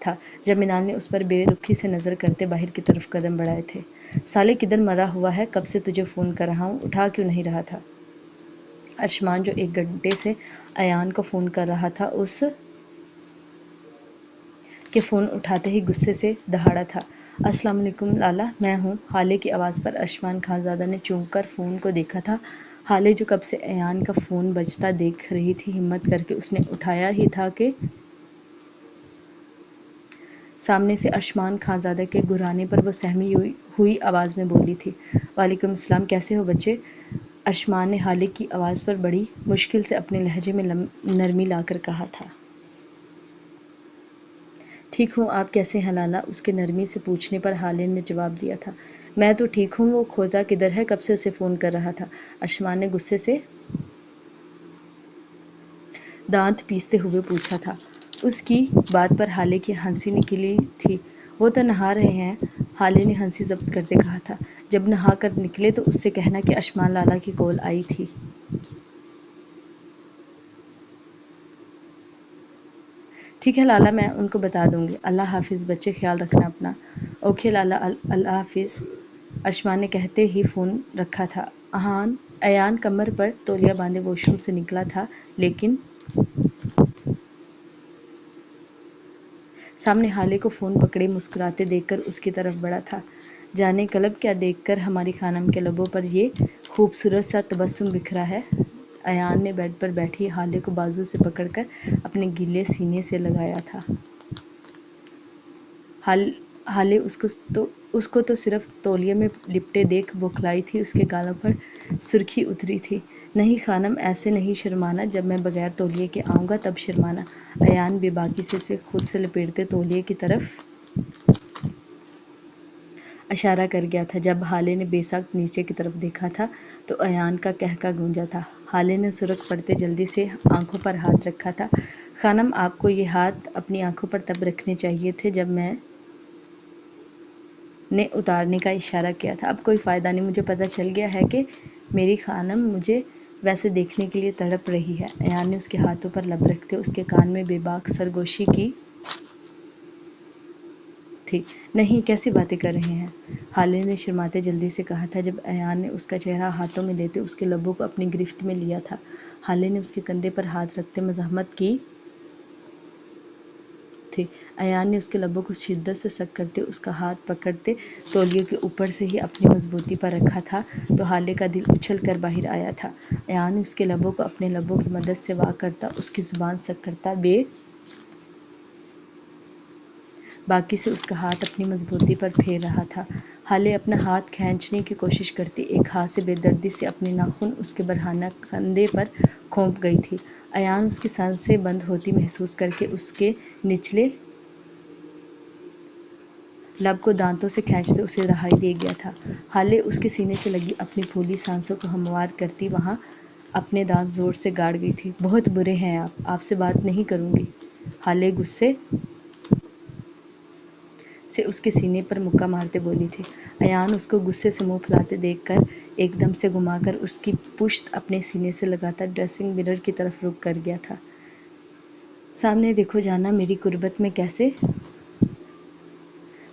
تھا جب منال نے اس پر بے رخی سے نظر کرتے باہر کی طرف قدم بڑھائے تھے۔ سالے کدھر مرا ہوا ہے، کب سے تجھے فون کر رہا ہوں، اٹھا کیوں نہیں رہا تھا؟ ارشمان جو 1 گھنٹے سے ایان کو فون کر رہا تھا اس کے فون اٹھاتے ہی غصے سے دہاڑا تھا۔ السلام علیکم لالا، میں ہوں۔ حالے کی آواز پر ارشمان خانزادہ نے چونک کر فون کو دیکھا تھا۔ حالے جو کب سے ایان کا فون بجتا دیکھ رہی تھی، ہمت کر کے اس نے اٹھایا ہی تھا کہ سامنے سے ارشمان خانزادہ کے گھرانے پر وہ سہمی ہوئی آواز میں بولی تھی، وعلیکم السلام، کیسے ہو بچے؟ ارشمان نے حالے کی آواز پر بڑی مشکل سے اپنے لہجے میں نرمی لا کر کہا تھا۔ ٹھیک ہوں، آپ کیسے ہیں لالا؟ اس کے نرمی سے پوچھنے پر حالے نے جواب دیا تھا، میں تو ٹھیک ہوں، وہ کھوجا کدھر ہے، کب سے اسے فون کر رہا تھا؟ ارشمان نے غصے سے دانت پیستے ہوئے پوچھا تھا۔ اس کی بات پر حالے کی ہنسی نکلی تھی۔ وہ تو نہا رہے ہیں، حالے نے ہنسی ضبط کرتے کہا تھا۔ جب نہا کر نکلے تو اس سے کہنا کہ ارشمان لالا کی کال آئی تھی۔ ٹھیک ہے لالا، میں ان کو بتا دوں گی۔ اللہ حافظ بچے، خیال رکھنا اپنا۔ اوکے لالا، اللہ حافظ، ارشمان نے کہتے ہی فون رکھا تھا۔ ایان کمر پر تولیہ باندھے واش روم سے نکلا تھا، لیکن سامنے حالے کو فون پکڑے مسکراتے دیکھ کر اس کی طرف بڑھا تھا۔ جانے کلب کیا دیکھ کر ہماری خانم کے لبوں پر یہ خوبصورت سا تبسم بکھرا ہے؟ ایان نے بیڈ پر بیٹھی حالے کو بازو سے پکڑ کر اپنے گیلے سینے سے لگایا تھا۔ حالے اس کو تو صرف تولیے میں لپٹے دیکھ بوکھلائی تھی، اس کے گالوں پر سرخی اتری تھی۔ نہیں خانم، ایسے نہیں شرمانا، جب میں بغیر تولیے کے آؤں گا تب شرمانا۔ ایان بے باکی سے اسے خود سے لپیٹتے تولیے کی طرف اشارہ کر گیا تھا۔ جب حالے نے بے ساکھ نیچے کی طرف دیکھا تھا تو ایان کا قہقہ گونجا تھا۔ حالے نے سرخ پڑتے جلدی سے آنکھوں پر ہاتھ رکھا تھا۔ خانم، آپ کو یہ ہاتھ اپنی آنکھوں پر تب رکھنے چاہیے تھے جب میں نے اتارنے کا اشارہ کیا تھا۔ اب کوئی فائدہ نہیں، مجھے پتہ چل گیا ہے کہ میری خانم مجھے ویسے دیکھنے کے لیے تڑپ رہی ہے۔ ایان نے اس کے ہاتھوں پر لب رکھتے اس کے کان میں بے باک سرگوشی کی تھی۔ نہیں، کیسی باتیں کر رہے ہیں؟ حالے نے شرماتے جلدی سے کہا تھا جب ایان نے اس کا چہرہ ہاتھوں میں لیتے اس کے لبوں کو اپنی گرفت میں لیا تھا۔ حالے نے اس کے کندھے پر ہاتھ رکھتے مزاحمت کی تھی۔ ایان نے اس کے لبوں کو شدت سے سک کرتے اس کا ہاتھ پکڑتے تولیے کے اوپر سے ہی اپنی مضبوطی پر رکھا تھا تو حالے کا دل اچھل کر باہر آیا تھا۔ ایان اس کے لبوں کو اپنے لبوں کی مدد سے وا کرتا اس کی زبان سک کرتا بے باکی سے اس کا ہاتھ اپنی مضبوطی پر پھیر رہا تھا۔ حالے اپنا ہاتھ کھینچنے کی کوشش کرتی ایک ہاتھ سے بے دردی سے اپنے ناخن اس کے برہنہ کندھے پر گھونپ گئی تھی۔ ایان اس کی سانسیں بند ہوتی محسوس کر کے اس کے نچلے لب کو دانتوں سے کھینچتے اسے رہائی دے گیا تھا۔ حالے اس کے سینے سے لگی اپنی پھولی سانسوں کو ہموار کرتی وہاں اپنے دانت زور سے گاڑ گئی تھی۔ بہت برے ہیں آپ سے بات نہیں کروں گی، حالے غصے سے اس کے سینے پر مکہ مارتے بولی تھی۔ ایان اس کو غصے سے منہ پھلاتے دیکھ کر ایک دم سے گھما کر اس کی پشت اپنے سینے سے لگاتا ڈریسنگ مرر کی طرف رخ کر گیا تھا۔ سامنے دیکھو جانا، میری قربت میں کیسے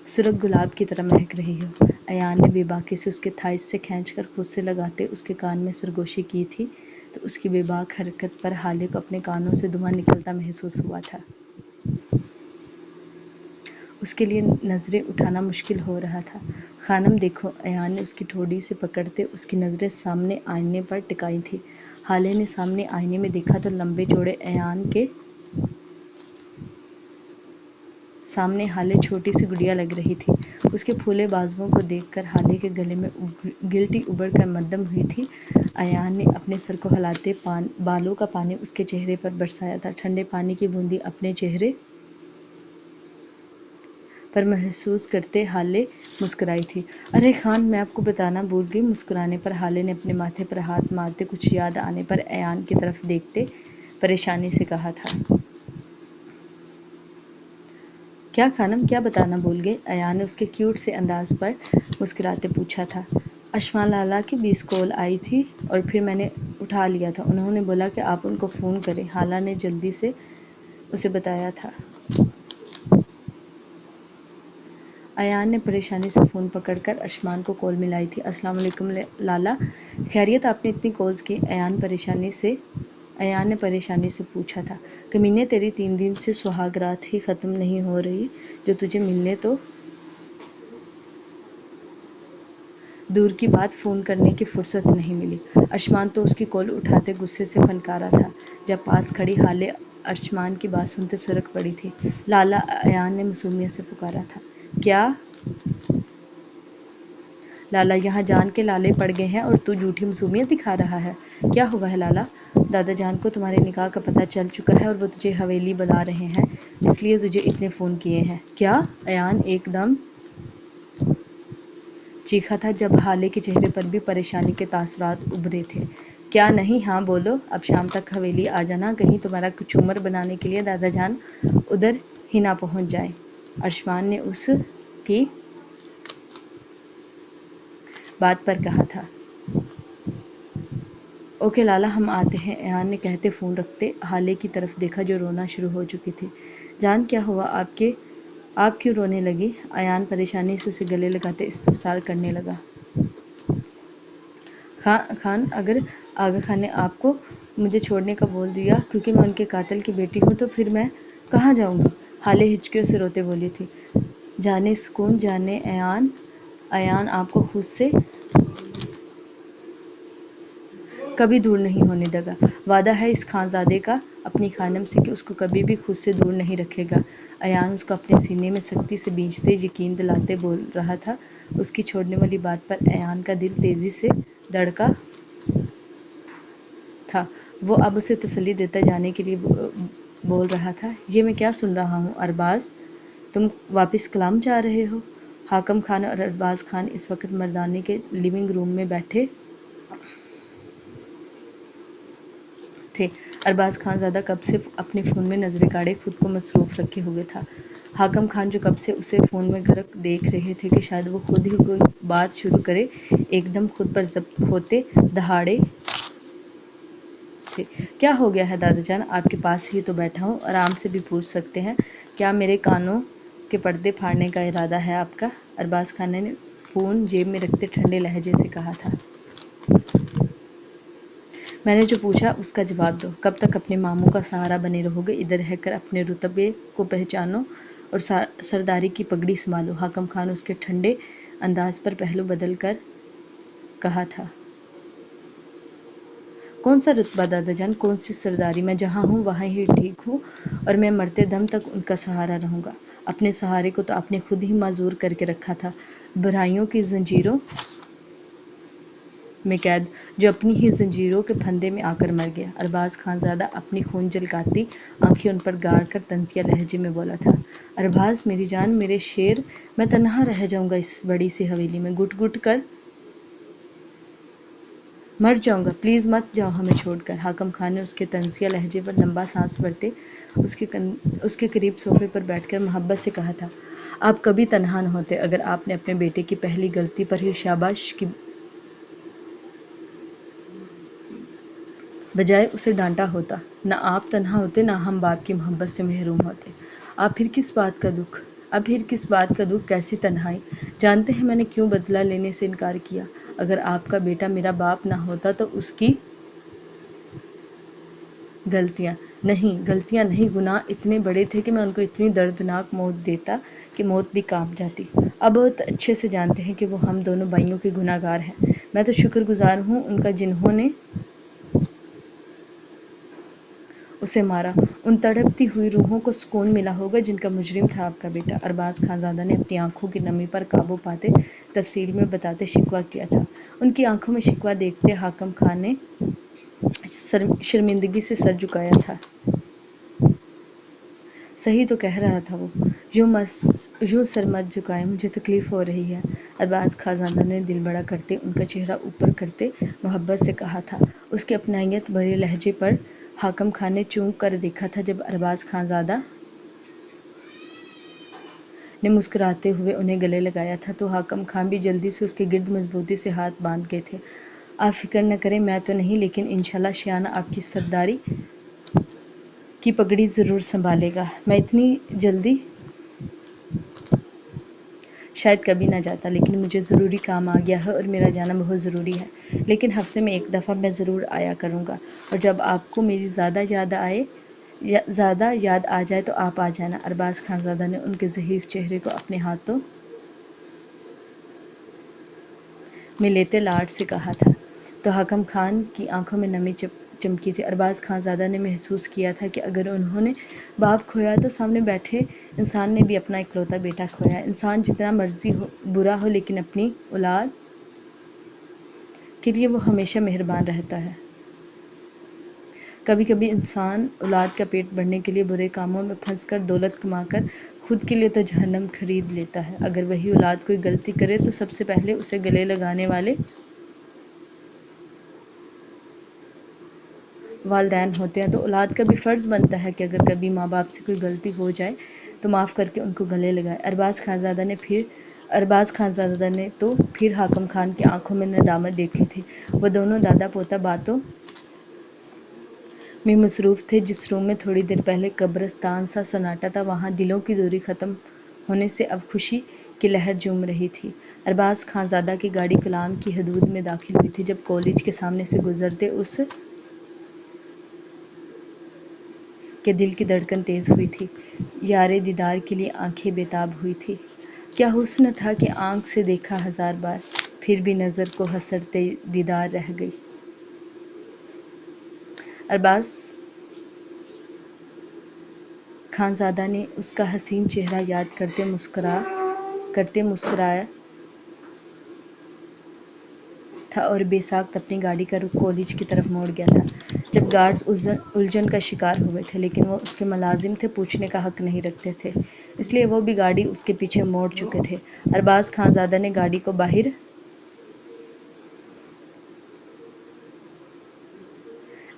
سرخ گلاب کی طرح مہک رہی ہو۔ ایان نے بے باکی سے اس کے تھائز سے کھینچ کر خود سے لگاتے اس کے کان میں سرگوشی کی تھی تو اس کی بے باک حرکت پر حالے کو اپنے کانوں سے دھواں نکلتا محسوس ہوا تھا۔ اس کے لیے نظریں اٹھانا مشکل ہو رہا تھا۔ خانم دیکھو، ایان نے اس کی ٹھوڑی سے پکڑتے اس کی نظریں سامنے آئینے پر ٹکائی تھیں۔ حالے نے سامنے آئینے میں دیکھا تو لمبے چوڑے ایان کے سامنے حالے چھوٹی سی گڑیا لگ رہی تھی۔ اس کے پھولے بازوؤں کو دیکھ کر حالے کے گلے میں گلٹی ابل کر مدھم ہوئی تھی۔ ایان نے اپنے سر کو ہلاتے بالوں کا پانی اس کے چہرے پر برسایا تھا۔ ٹھنڈے پانی کی بوندیں اپنے چہرے پر محسوس کرتے حالے مسکرائی تھی۔ ارے خان، میں آپ کو بتانا بھول گئی۔ مسکرانے پر حالے نے اپنے ماتھے پر ہاتھ مارتے کچھ یاد آنے پر ایان کی طرف دیکھتے پریشانی سے کہا تھا۔ کیا خانم، کیا بتانا بھول گئے؟ ایان نے اس کے کیوٹ سے انداز پر مسکراتے پوچھا تھا۔ ارشمان لالا کی 20 کال آئی تھی اور پھر میں نے اٹھا لیا تھا، انہوں نے بولا کہ آپ ان کو فون کریں، حالہ نے جلدی سے اسے بتایا تھا۔ ایان نے پریشانی سے فون پکڑ کر ارشمان کو کال ملائی تھی۔ السلام علیکم لالا، خیریت؟ آپ نے اتنی کالز کی؟ ایان نے پریشانی سے پوچھا تھا۔ کمینے، تیری 3 دن سے سہاگ رات ہی ختم نہیں ہو رہی جو تجھے ملنے تو دور کی بات فون کرنے کی فرصت نہیں ملی۔ ارشمان تو اس کی کال اٹھاتے غصے سے پھنکارا تھا جب پاس کھڑی ہالے ارشمان کی بات سنتے سرک پڑی تھی۔ لالا، ایان نے معصومیت سے پکارا تھا۔ کیا لالا؟ یہاں جان کے لالے پڑ گئے ہیں اور تو جھوٹی معصومیت دکھا رہا ہے۔ کیا ہوا ہے لالا؟ دادا جان کو تمہارے نکاح کا پتہ چل چکا ہے اور وہ تجھے حویلی بلا رہے ہیں، اس لیے تجھے اتنے فون کیے ہیں۔ کیا؟ ایان ایک دم چیخا تھا جب ہالے کے چہرے پر بھی پریشانی کے تاثرات ابھرے تھے۔ کیا نہیں؟ ہاں بولو، اب شام تک حویلی آ جانا، کہیں تمہارا کچومر بنانے کے لیے دادا جان ادھر ہی نہ پہنچ جائیں۔ ارشمان نے اس کی بات پر کہا تھا۔ اوکے لالا، ہم آتے ہیں، ایان نے کہتے فون رکھتے ہالے کی طرف دیکھا جو رونا شروع ہو چکی تھی۔ جان کیا ہوا؟ آپ کیوں رونے لگی؟ ایان پریشانی سے اسے گلے لگاتے استفسار کرنے لگا۔ خان، اگر آغا خان نے آپ کو مجھے چھوڑنے کا بول دیا کیونکہ میں ان کے قاتل کی بیٹی ہوں تو پھر میں کہاں جاؤں گی؟ ہالے ہچکیوں سے روتے بولی تھی۔ جانے سکون، جانے ایان آپ کو خود سے کبھی دور نہیں ہونے دے گا۔ وعدہ ہے اس خانزادے کا اپنی خانم سے کہ اس کو کبھی بھی خود سے دور نہیں رکھے گا۔ ایان اس کو اپنے سینے میں سختی سے بھینچتے یقین دلاتے بول رہا تھا۔ اس کی چھوڑنے والی بات پر ایان کا دل تیزی سے دھڑکا تھا۔ وہ اب اسے تسلی دیتا جانے کے لیے بول رہا تھا۔ یہ میں کیا سن رہا ہوں ارباز، تم واپس کلام جا رہے ہو؟ حاکم خان اور ارباز خان اس وقت مردانے کے لیونگ روم میں بیٹھے تھے۔ ارباز خان زادہ کب سے اپنے فون میں نظریں گاڑے خود کو مصروف رکھے ہوئے تھا۔ حاکم خان جو کب سے اسے فون میں غرق دیکھ رہے تھے کہ شاید وہ خود ہی کوئی بات شروع کرے، ایک دم خود پر ضبط کھوتے دہاڑے تھے۔ کیا ہو گیا ہے دادا جان؟ آپ کے پاس ہی تو بیٹھا ہوں، آرام سے بھی پوچھ سکتے ہیں۔ کیا میرے کانوں کے پردے پھاڑنے کا ارادہ ہے آپ کا؟ ارباز خان نے فون جیب میں رکھتے ٹھنڈے لہجے سے کہا تھا۔ میں نے جو پوچھا اس کا جواب دو۔ کب تک اپنے ماموں کا سہارا بنے رہو گے؟ ادھر رہ کر اپنے رتبے کو پہچانو اور سرداری کی پگڑی سنبھالو۔ حاکم خان اس کے ٹھنڈے انداز پر پہلو بدل کر کہا تھا۔ کون سا رتبہ دادا جان، کون سی سرداری؟ میں جہاں ہوں وہاں ہی ٹھیک ہوں اور میں مرتے دم تک ان کا سہارا رہوں گا۔ اپنے سہارے کو تو آپ نے خود ہی معذور کر کے رکھا تھا، برائیوں کی زنجیروں میں قید، جو اپنی ہی زنجیروں کے پھندے میں آ کر مر گیا۔ ارباز خان زادہ اپنی خون جھلکاتی آنکھیں ان پر گاڑ کر طنزیہ لہجے میں بولا تھا۔ ارباز، میری جان، میرے شیر، میں تنہا رہ جاؤں گا اس بڑی سی حویلی میں، گٹ گٹ کر مر جاؤں گا، پلیز مت جاؤ ہمیں چھوڑ کر۔ حاکم خان نے اس کے طنزیہ لہجے پر لمبا سانس بھرتے اس کے قریب صوفے پر بیٹھ کر محبت سے کہا تھا۔ آپ کبھی تنہا نہ ہوتے اگر آپ نے اپنے بیٹے کی پہلی غلطی پر ہی شاباش کی بجائے اسے ڈانٹا ہوتا۔ نہ آپ تنہا ہوتے، نہ ہم باپ کی محبت سے محروم ہوتے۔ اب پھر کس بات کا دکھ، کیسی تنہائی؟ جانتے ہیں میں نے کیوں بدلہ لینے سے انکار کیا؟ اگر آپ کا بیٹا میرا باپ نہ ہوتا تو اس کی غلطیاں نہیں، گناہ اتنے بڑے تھے کہ میں ان کو اتنی دردناک موت دیتا کہ موت بھی کانپ جاتی۔ اب بہت اچھے سے جانتے ہیں کہ وہ ہم دونوں بھائیوں کے گناہ گار ہیں۔ میں تو شکر گزار ہوں ان کا جنہوں نے اسے مارا۔ ان تڑپتی ہوئی روحوں کو سکون ملا ہوگا جن کا مجرم تھا آپ کا بیٹا۔ ارباز خان زادہ نے اپنی آنکھوں کی نمی پر قابو پاتے تفصیل میں بتاتے شکوہ کیا تھا۔ ان کی آنکھوں میں شکوہ دیکھتے حاکم خان نے شرمندگی سے سر جھکایا تھا۔ صحیح تو کہہ رہا تھا وہ، یوں سر مت جھکائیں، مجھے تکلیف ہو رہی ہے۔ ارباز خان زادہ نے دل بڑا کرتے ان کا چہرہ اوپر کرتے محبت سے کہا تھا۔ اس کے اپنائیت بھرے لہجے پر حاکم خان نے چونک کر دیکھا تھا جب ارباز خان زادہ نے مسکراتے ہوئے انہیں گلے لگایا تھا تو حاکم خان بھی جلدی سے اس کے گرد مضبوطی سے ہاتھ باندھ گئے تھے۔ آپ فکر نہ کریں، میں تو نہیں لیکن انشاءاللہ شایانہ آپ کی سرداری کی پگڑی ضرور سنبھالے گا۔ میں اتنی جلدی شاید کبھی نہ جاتا، لیکن مجھے ضروری کام آ گیا ہے اور میرا جانا بہت ضروری ہے، لیکن ہفتے میں ایک دفعہ میں ضرور آیا کروں گا، اور جب آپ کو میری زیادہ یاد آ جائے تو آپ آ جانا۔ ارباز خانزادہ نے ان کے ضعیف چہرے کو اپنے ہاتھوں میں لیتے لاڈ سے کہا تھا، تو حاکم خان کی آنکھوں میں نمی چمکی تھی۔ ارباز خانزادہ نے محسوس کیا تھا کہ اگر انہوں نے باپ کھویا تو سامنے بیٹھے انسان نے بھی اپنا اکلوتا بیٹا کھویا۔ انسان جتنا مرضی برا ہو لیکن اپنی اولاد کے لیے وہ ہمیشہ مہربان رہتا ہے۔ کبھی کبھی انسان اولاد کا پیٹ بھرنے کے لیے برے کاموں میں پھنس کر دولت کما کر خود کے لیے تو جہنم خرید لیتا ہے۔ اگر وہی اولاد کوئی غلطی کرے تو سب سے پہلے اسے گلے لگانے والے والدین ہوتے ہیں، تو اولاد کا بھی فرض بنتا ہے کہ اگر کبھی ماں باپ سے کوئی غلطی ہو جائے تو معاف کر کے ان کو گلے لگائے۔ ارباز خانزادہ نے تو پھر حاکم خان کی آنکھوں میں ندامت دیکھی تھی۔ وہ دونوں دادا پوتا باتوں میں مصروف تھے۔ جس روم میں تھوڑی دیر پہلے قبرستان سا سناٹا تھا، وہاں دلوں کی دوری ختم ہونے سے اب خوشی کی لہر جھوم رہی تھی۔ ارباز خانزادہ کی گاڑی کلام کی حدود میں داخل ہوئی تھی۔ جب کالج کے سامنے سے گزرتے اس کے دل کی دھڑکن تیز ہوئی تھی، یارے دیدار کے لیے آنکھیں بے تاب ہوئی تھیں۔ کیا حسن تھا کہ آنکھ سے دیکھا ہزار بار، پھر بھی نظر کو حسرتِ دیدار رہ گئی۔ ارباز خانزادہ نے اس کا حسین چہرہ یاد کرتے مسکرایا تھا اور بے ساکت اپنی گاڑی کا رخ کالج کی طرف موڑ گیا تھا۔ جب گارڈز الجھن کا شکار ہوئے تھے، لیکن وہ اس کے ملازم تھے، پوچھنے کا حق نہیں رکھتے تھے، اس لیے وہ بھی گاڑی اس کے پیچھے موڑ چکے تھے۔ ارباز خانزادہ نے گاڑی کو باہر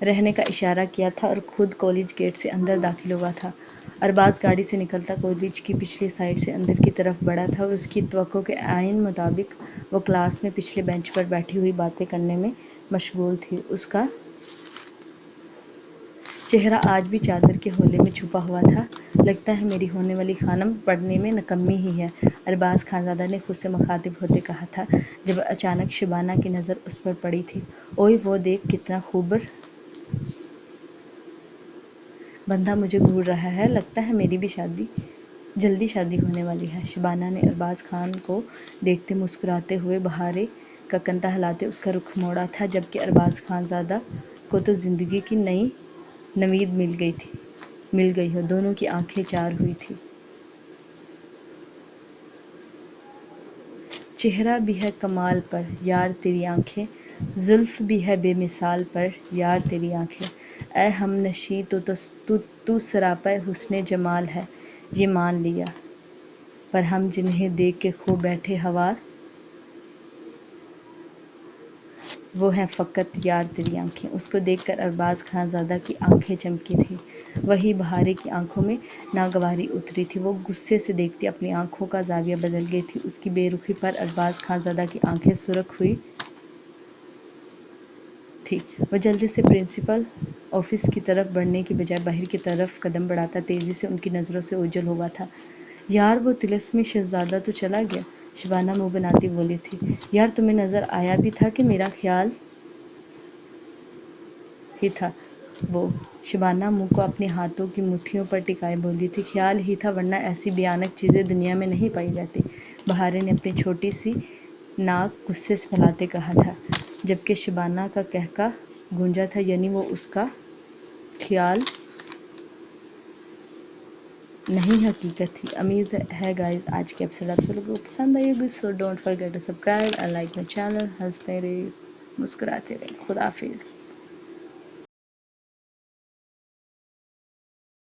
رہنے کا اشارہ کیا تھا اور خود کالج گیٹ سے اندر داخل ہوا تھا۔ ارباز گاڑی سے نکلتا کالج کی پچھلی سائیڈ سے اندر کی طرف بڑھا تھا اور اس کی توقع کے عین مطابق وہ کلاس میں پچھلے بینچ پر بیٹھی ہوئی باتیں کرنے میں مشغول تھی۔ اس کا چہرہ آج بھی چادر کے حولے میں چھپا ہوا تھا۔ لگتا ہے میری ہونے والی خانم پڑھنے میں نکمی ہی ہے، ارباز خانزادہ نے خود سے مخاطب ہوتے کہا تھا، جب اچانک شبانہ کی نظر اس پر پڑی تھی۔ اوئے وہ دیکھ، کتنا خوبر بندہ مجھے گھور رہا ہے، لگتا ہے میری بھی جلدی شادی ہونے والی ہے۔ شبانہ نے ارباز خان کو دیکھتے مسکراتے ہوئے بہارے کا کنتا ہلاتے اس کا رخ موڑا تھا، جبکہ ارباز خانزادہ کو تو زندگی کی نئی نوید مل گئی ہو۔ دونوں کی آنکھیں چار ہوئی تھیں۔ چہرہ بھی ہے کمال پر یار تیری آنکھیں، زلف بھی ہے بے مثال پر یار تیری آنکھیں، اے ہم نشیں تو سراپا حسنِ جمال ہے، یہ مان لیا، پر ہم جنہیں دیکھ کے کھو بیٹھے حواس، وہ ہیں فقط یار تیری آنکھیں۔ اس کو دیکھ کر ارباز خانزادہ کی آنکھیں چمکی تھیں۔ وہیں بہارے کی آنکھوں میں ناگواری اتری تھی۔ وہ غصے سے دیکھتی اپنی آنکھوں کا زاویہ بدل گئی تھی۔ اس کی بے رخی پر ارباز خانزادہ کی آنکھیں سرخ ہوئی تھیں۔ وہ جلدی سے پرنسپل آفس کی طرف بڑھنے کی بجائے باہر کی طرف قدم بڑھاتا تیزی سے ان کی نظروں سے اوجھل ہوا تھا۔ یار وہ طلسمی شہزادہ تو چلا گیا، شبانہ منہ بناتی بولی تھی۔ یار تمہیں نظر آیا بھی تھا کہ میرا خیال ہی تھا وہ؟ شبانہ منہ کو اپنے ہاتھوں کی مٹھیوں پر ٹکائے بولی تھی۔ خیال ہی تھا، ورنہ ایسی بھیانک چیزیں دنیا میں نہیں پائی جاتی۔ بہارے نے اپنی چھوٹی سی ناک غصے سے پھیلاتے کہا تھا، جبکہ شبانہ کا قہقہ گونجا تھا، یعنی وہ اس کا خیال نہیں حقیقت تھی۔ امید ہے گائز آج کی ایپیسوڈ آپ سب لوگوں کو پسند آئی ہوگی، so don't forget to subscribe and like my channel. ہنستے رہیے، مسکراتے رہیے، خدا حافظ۔